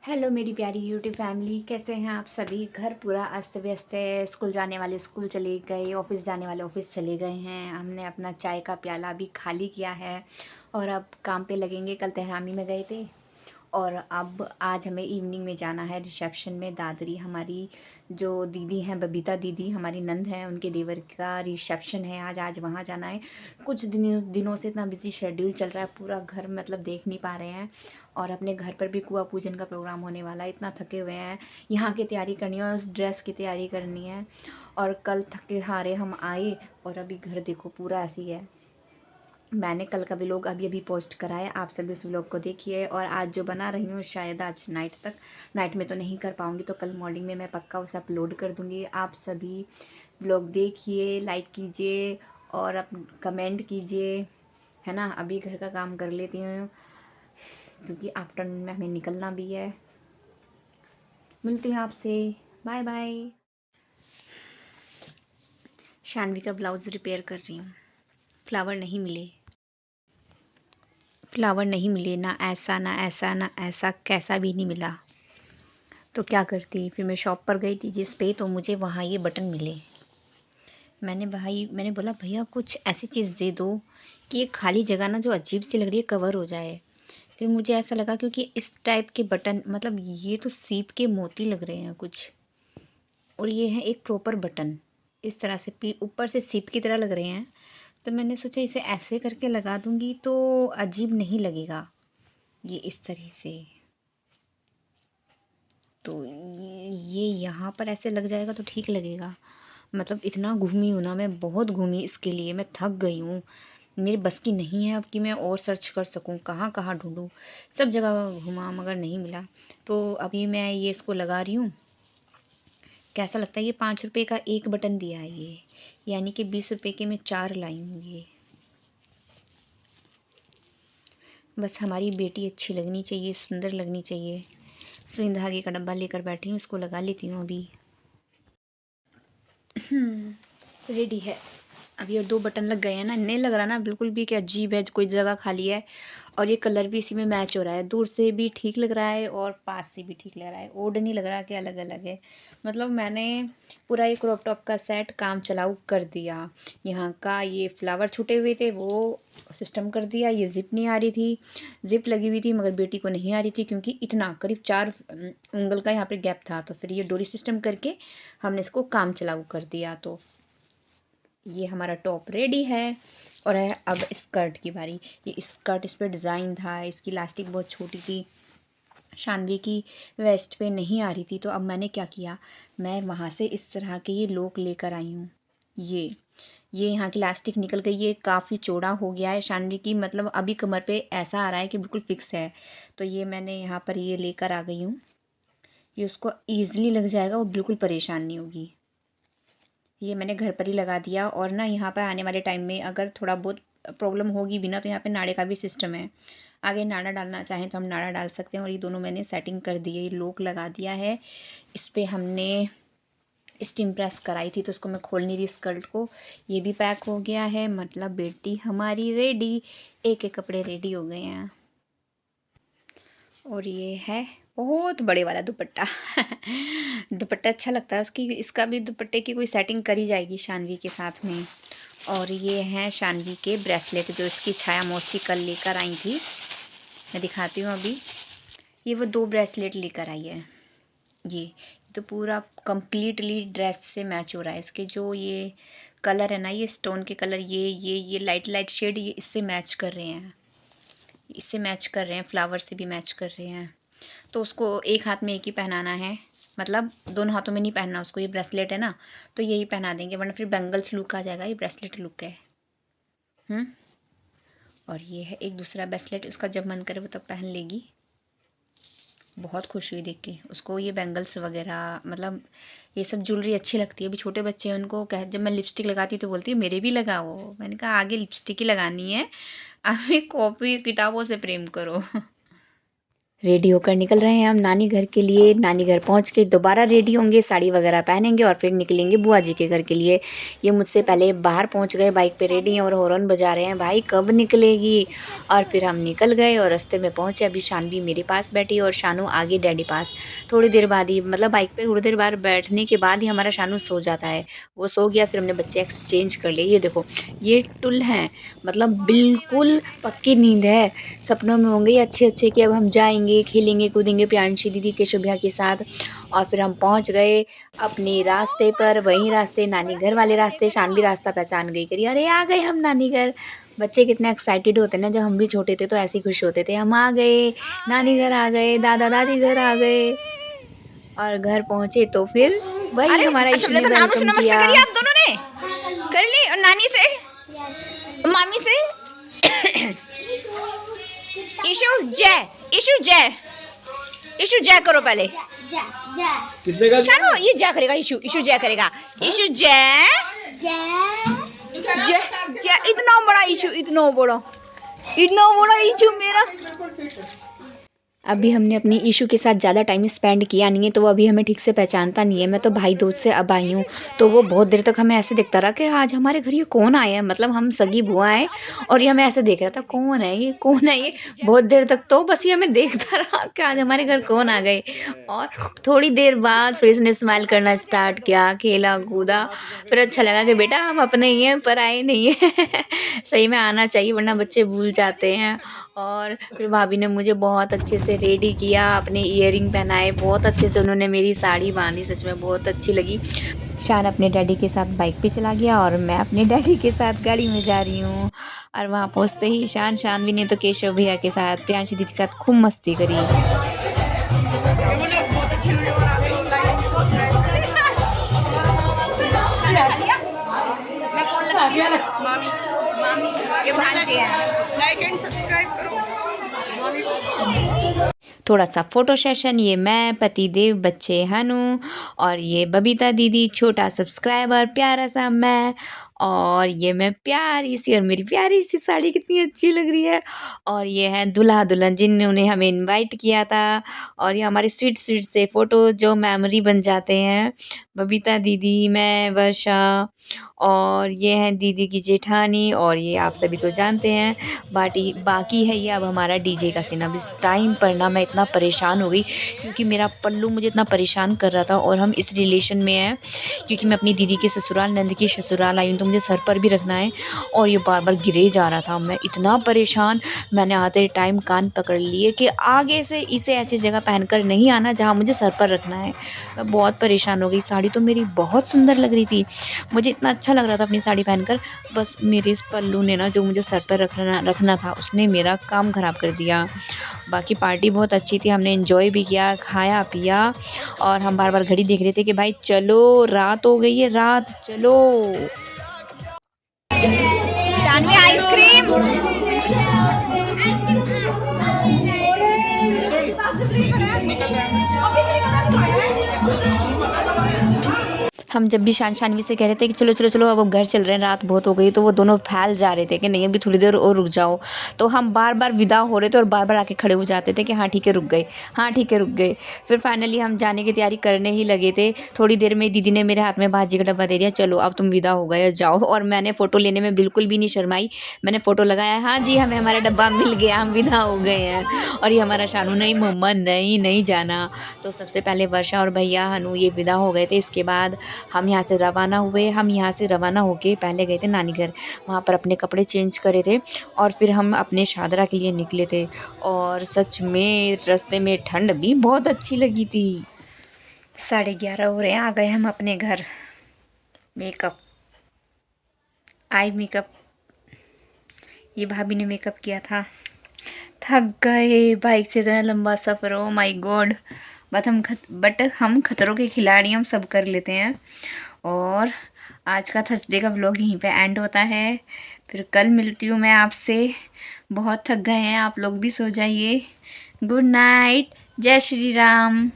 Hello मेरी प्यारी YouTube family, कैसे हैं आप सभी। घर पूरा अस्त व्यस्त है। स्कूल जाने वाले स्कूल चले गए, ऑफिस जाने वाले ऑफिस चले गए हैं। हमने अपना चाय का प्याला भी खाली किया है और अब काम पे लगेंगे। कल तेहरामी में गए थे और अब आज हमें इवनिंग में जाना है रिसेप्शन में। दादरी हमारी जो दीदी हैं, बबीता दीदी हमारी नंद हैं, उनके देवर का रिसेप्शन है आज। आज वहाँ जाना है। कुछ दिनों से इतना बिजी शेड्यूल चल रहा है, पूरा घर मतलब देख नहीं पा रहे हैं। और अपने घर पर भी कुआं पूजन का प्रोग्राम होने वाला है। इतना थके हुए हैं, यहाँ की तैयारी करनी है और उस ड्रेस की तैयारी करनी है। और कल थके हारे हम आए और अभी घर देखो पूरा ऐसी है। मैंने कल का व्लॉग अभी अभी पोस्ट करा है, आप सभी उस व्लॉग को देखिए। और आज जो बना रही हूँ शायद आज नाइट में तो नहीं कर पाऊँगी, तो कल मॉर्निंग में मैं पक्का उसे अपलोड कर दूँगी। आप सभी व्लॉग देखिए, लाइक कीजिए और अब कमेंट कीजिए, है ना। अभी घर का काम कर लेती हूँ क्योंकि आफ्टरनून में हमें निकलना भी है। मिलती हूँ आपसे। Bye bye. शानवी का ब्लाउज़ रिपेयर कर रही हूँ। फ्लावर नहीं मिले, ना ऐसा ना ऐसा ना ऐसा, कैसा भी नहीं मिला। तो क्या करती, फिर मैं शॉप पर गई थी जिस पे, तो मुझे वहाँ ये बटन मिले। मैंने बोला भैया कुछ ऐसी चीज़ दे दो कि ये खाली जगह ना जो अजीब सी लग रही है कवर हो जाए। फिर मुझे ऐसा लगा क्योंकि इस टाइप के बटन, मतलब ये तो सीप के मोती लग रहे हैं कुछ, और ये है एक प्रॉपर बटन इस तरह से ऊपर से सीप की तरह लग रहे हैं। तो मैंने सोचा इसे ऐसे करके लगा दूंगी तो अजीब नहीं लगेगा, ये इस तरह से। तो ये यहाँ पर ऐसे लग जाएगा तो ठीक लगेगा। मतलब इतना घूमी हूँ ना मैं, बहुत घूमी इसके लिए, मैं थक गई हूँ। मेरी बस की नहीं है अब कि मैं और सर्च कर सकूँ, कहाँ कहाँ ढूँढूँ। सब जगह घुमा मगर नहीं मिला। तो अभी मैं ये इसको लगा रही हूँ। कैसा लगता है, ये 5 रुपये का एक बटन दिया है ये, यानी कि 20 रुपये के मैं 4 लाई हूँ ये। बस हमारी बेटी अच्छी लगनी चाहिए, सुंदर लगनी चाहिए। सुई धागे का डब्बा लेकर बैठी हूँ, इसको लगा लेती हूँ अभी। रेडी है अभी। और 2 बटन लग गए हैं ना, नहीं लग रहा ना बिल्कुल भी कि अजीब है, कोई जगह खाली है। और ये कलर भी इसी में मैच हो रहा है, दूर से भी ठीक लग रहा है और पास से भी ठीक लग रहा है। ओड नहीं लग रहा कि अलग अलग है। मतलब मैंने पूरा ये क्रॉप टॉप का सेट काम चलाऊ कर दिया। यहाँ का ये फ्लावर छूटे हुए थे वो सिस्टम कर दिया। ये ज़िप नहीं आ रही थी, ज़िप लगी हुई थी मगर बेटी को नहीं आ रही थी क्योंकि इतना करीब 4 उंगल का यहाँ पे गैप था। तो फिर ये डोरी सिस्टम करके हमने इसको काम चलाऊ कर दिया। तो ये हमारा टॉप रेडी है। और है अब स्कर्ट की बारी। ये स्कर्ट, इस पर डिज़ाइन था, इसकी लास्टिक बहुत छोटी थी, शानवी की वेस्ट पे नहीं आ रही थी। तो अब मैंने क्या किया, मैं वहाँ से इस तरह के ये लोक लेकर आई हूँ। ये यहाँ की लास्टिक निकल गई, ये काफ़ी चौड़ा हो गया है शानवी की, मतलब अभी कमर पे ऐसा आ रहा है कि बिल्कुल फिक्स है। तो ये मैंने यहाँ पर ये लेकर आ गई हूँ। ये उसको ईज़िली लग जाएगा, वो बिल्कुल परेशान नहीं होगी। ये मैंने घर पर ही लगा दिया। और ना यहाँ पर आने वाले टाइम में अगर थोड़ा बहुत प्रॉब्लम होगी भी ना, तो यहाँ पे नाड़े का भी सिस्टम है। आगे नाड़ा डालना चाहें तो हम नाड़ा डाल सकते हैं। और ये दोनों मैंने सेटिंग कर दी है, ये लॉक लगा दिया है। इस पर हमने स्टीम प्रेस कराई थी तो उसको मैं खोल नहीं रही स्कर्ट को। ये भी पैक हो गया है, मतलब बेटी हमारी रेडी। एक एक कपड़े रेडी हो गए हैं। और ये है बहुत बड़े वाला दुपट्टा। दुपट्टा अच्छा लगता है उसकी, इसका भी दुपट्टे की कोई सेटिंग करी जाएगी शानवी के साथ में। और ये हैं शानवी के ब्रेसलेट जो इसकी छाया मौसी कल लेकर आई थी, मैं दिखाती हूँ अभी। ये वो 2 ब्रेसलेट लेकर आई है। ये तो पूरा कंप्लीटली ड्रेस से मैच हो रहा है। इसके जो ये कलर है ना, ये स्टोन के कलर, ये लाइट लाइट शेड ये इससे मैच कर रहे हैं, फ्लावर से भी मैच कर रहे हैं। तो उसको एक हाथ में एक ही पहनाना है, मतलब दोनों हाथों में नहीं पहनना उसको। ये ब्रेसलेट है ना, तो यही पहना देंगे वरना फिर बैंगल्स लुक आ जाएगा, ये ब्रेसलेट लुक है। और ये है एक दूसरा ब्रेसलेट, उसका जब मन करे वो तब पहन लेगी। बहुत खुश हुई देख के उसको, ये बैंगल्स वगैरह, मतलब ये सब ज्वेलरी अच्छी लगती है। अभी छोटे बच्चे हैं, उनको कह, जब मैं लिपस्टिक लगाती हूँ तो बोलती है मेरे भी लगाओ। मैंने कहा आगे लिपस्टिक ही लगानी है, अभी कॉपी किताबों से प्रेम करो। रेडी होकर निकल रहे हैं हम नानी घर के लिए। नानी घर पहुंच के दोबारा रेडी होंगे, साड़ी वगैरह पहनेंगे और फिर निकलेंगे बुआ जी के घर के लिए। ये मुझसे पहले बाहर पहुंच गए, बाइक पे रेडी हैं और हॉर्न बजा रहे हैं, भाई कब निकलेगी। और फिर हम निकल गए और रास्ते में पहुंचे। अभी शानवी मेरे पास बैठी और शानू आगे डैडी पास। थोड़ी देर बाद ही, मतलब बाइक पर थोड़ी देर बाद बैठने के बाद ही हमारा शानू सो जाता है। वो सो गया, फिर हमने बच्चे एक्सचेंज कर लिए। ये देखो, ये टुल हैं, मतलब बिल्कुल पक्की नींद है। सपनों में होंगे अच्छे अच्छे कि अब हम जाएंगे, खेलेंगे कूदेंगे प्रियांशी दीदी केशव भैया के साथ। और फिर हम पहुंच गए अपने रास्ते पर, वहीं रास्ते नानी घर वाले रास्ते। शानवी रास्ता पहचान गई, करी अरे आ गए हम नानी घर। बच्चे कितने एक्साइटेड होते हैं ना, जब हम भी छोटे थे तो ऐसे ही खुश होते थे, हम आ गए नानी घर, आ गए दादा दादी घर आ गए। और घर पहुंचे तो फिर वही हमारा इशू ने वेलकम किया। आप दोनों ने कर ली, और नानी से मामी से इशू जय, इशू जय, इशू जय करो पहले। कितने का शानू ये जय करेगा, इशू इशू जय करेगा, इशू जय जय जय। इतना बड़ा इशू, इतना बड़ा इशू मेरा। अभी हमने अपनी ईशू के साथ ज़्यादा टाइम स्पेंड किया नहीं है, तो वो अभी हमें ठीक से पहचानता नहीं है। मैं तो भाई दूज से अब आई हूँ, तो वो बहुत देर तक हमें ऐसे देखता रहा कि आज हमारे घर ये कौन आया है। मतलब हम सगी बुआ हैं और ये हमें ऐसे देख रहा था, कौन है ये, कौन है ये। बहुत देर तक तो बस ये हमें देखता रहा कि आज हमारे घर कौन आ गए। और थोड़ी देर बाद फिर इसने स्माइल करना स्टार्ट किया, खेला कूदा। फिर अच्छा लगा कि बेटा हम अपने ही हैं, पर आए नहीं हैं। सही में आना चाहिए, वरना बच्चे भूल जाते हैं। और फिर भाभी ने मुझे बहुत अच्छे से रेडी किया, अपने ईयरिंग पहनाए, बहुत अच्छे से उन्होंने मेरी साड़ी बांधी, सच में बहुत अच्छी लगी। शान अपने डैडी के साथ बाइक पे चला गया और मैं अपने डैडी के साथ गाड़ी में जा रही हूँ। और वहाँ पहुँचते ही शानवी ने तो केशव भैया के साथ, प्रियांशी दीदी के साथ खूब मस्ती करी। ये भांजे हैं, लाइक एंड सब्सक्राइब करो। थोड़ा सा फ़ोटो सेशन। ये मैं, पतिदेव, बच्चे हनु, और ये बबीता दीदी, छोटा सब्सक्राइबर, प्यारा सा मैं, और ये मैं प्यारी सी, और मेरी प्यारी सी साड़ी कितनी अच्छी लग रही है। और ये है दूल्हा दुल्हन जिन्होंने हमें इनवाइट किया था। और ये हमारे स्वीट स्वीट से फ़ोटो जो मेमोरी बन जाते हैं। बबीता दीदी, मैं, वर्षा, और ये है दीदी की जेठानी, और ये आप सभी तो जानते हैं। बाकी है ये अब हमारा डीजे का सीन। अब इस टाइम पर ना मैं इतना परेशान हो गई, क्योंकि मेरा पल्लू मुझे इतना परेशान कर रहा था। और हम इस रिलेशन में हैं क्योंकि मैं अपनी दीदी के ससुराल, नंद की ससुराल आई हूँ, तो मुझे सर पर भी रखना है। और ये बार बार गिरे जा रहा था, मैं इतना परेशान। मैंने आते टाइम कान पकड़ लिए कि आगे से इसे ऐसी जगह पहनकर नहीं आना जहाँ मुझे सर पर रखना है। मैं बहुत परेशान हो गई। साड़ी तो मेरी बहुत सुंदर लग रही थी, मुझे इतना अच्छा लग रहा था अपनी साड़ी पहनकर। बस मेरे इस पल्लू ने ना, जो मुझे सर पर रखना था, उसने मेरा काम ख़राब कर दिया। बाकी पार्टी बहुत अच्छी थी, हमने एंजॉय भी किया, खाया पिया। और हम बार बार घड़ी देख रहे थे कि भाई चलो, रात हो गई है, रात चलो। शानवी आइसक्रीम। हम जब भी शानवी से कह रहे थे कि चलो चलो चलो अब घर चल रहे हैं, रात बहुत हो गई, तो वो दोनों फैल जा रहे थे कि नहीं अभी थोड़ी देर और रुक जाओ। तो हम बार बार विदा हो रहे थे और बार बार आके खड़े हो जाते थे कि हाँ ठीक है रुक गए, हाँ ठीक है रुक गए। फिर फाइनली हम जाने की तैयारी करने ही लगे थे। थोड़ी देर में दीदी ने मेरे हाथ में भाजी का डब्बा दे दिया, चलो अब तुम विदा हो गए, जाओ। और मैंने फ़ोटो लेने में बिल्कुल भी नहीं शर्माई, मैंने फ़ोटो लगाया, हाँ जी हमें हमारा डब्बा मिल गया, हम विदा हो गए हैं। और ये हमारा शानू, नहीं मम्मा नहीं नहीं जाना। तो सबसे पहले वर्षा और भैया हनु ये विदा हो गए थे। इसके बाद हम यहाँ से रवाना हुए। हम यहाँ से रवाना होके पहले गए थे नानी घर, वहाँ पर अपने कपड़े चेंज करे थे और फिर हम अपने शादरा के लिए निकले थे। और सच में रास्ते में ठंड भी बहुत अच्छी लगी थी। 11:30 हो रहे हैं, आ गए हम अपने घर। मेकअप, आई मेकअप, ये भाभी ने मेकअप किया था। थक गए, बाइक से इतना लंबा सफ़र, ओ माय गॉड। बट हम खतरों के खिलाड़ी, हम सब कर लेते हैं। और आज का थर्सडे का व्लॉग यहीं पे एंड होता है। फिर कल मिलती हूँ मैं आपसे। बहुत थक गए हैं, आप लोग भी सो जाइए। गुड नाइट, जय श्री राम।